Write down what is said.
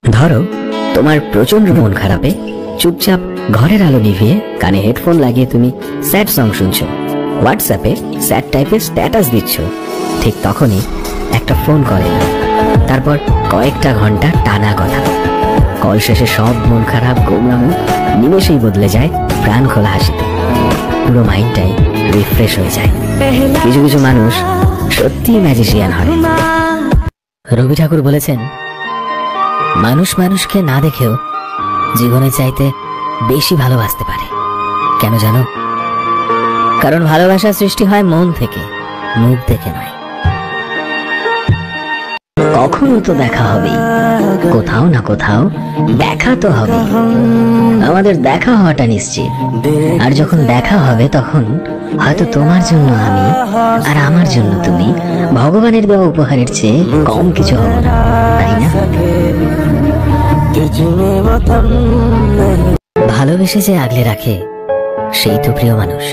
ধরো তোমার প্রচন্ড মন খারাপে চুপচাপ ঘরের আলো নিভিয়ে কানে হেডফোন লাগিয়ে তুমি স্যাড সং শুনছো, হোয়াটসঅ্যাপে স্যাড টাইপের স্ট্যাটাস দিচ্ছ। ঠিক তখনই একটা ফোন কল এলো, তারপর কয়েকটা ঘন্টা টানা কথা। কল শেষে সব মন খারাপ গোমরাম নিমেষেই বদলে যায় প্রাণ খোলা হাসিতে। পুরো মাইন্ডটাই রিফ্রেশ হয়ে যায়। কিছু কিছু মানুষ সত্যি ম্যাজিশিয়ান হয়। রবি ঠাকুর বলেছেন, মানুষ মানুষকে না দেখেও জীবনে চাইতে বেশি ভালোবাসতে পারে। কেন জানো? কারণ ভালোবাসা সৃষ্টি হয় মন থেকে, মুখ দেখে নয়। কখনো তো দেখা হবেই, কোথাও না কোথাও দেখা তো হবে। আমাদের দেখা হওয়াটা নিশ্চিত। আর যখন দেখা হবে তখন হয়তো তোমার জন্য আমি আর আমার জন্য তুমি ভগবানের দেওয়া উপহারের চেয়ে কম কিছু হবে না, তাই না? ভালোবেসে যে আগলে রাখে সেই তো প্রিয় মানুষ।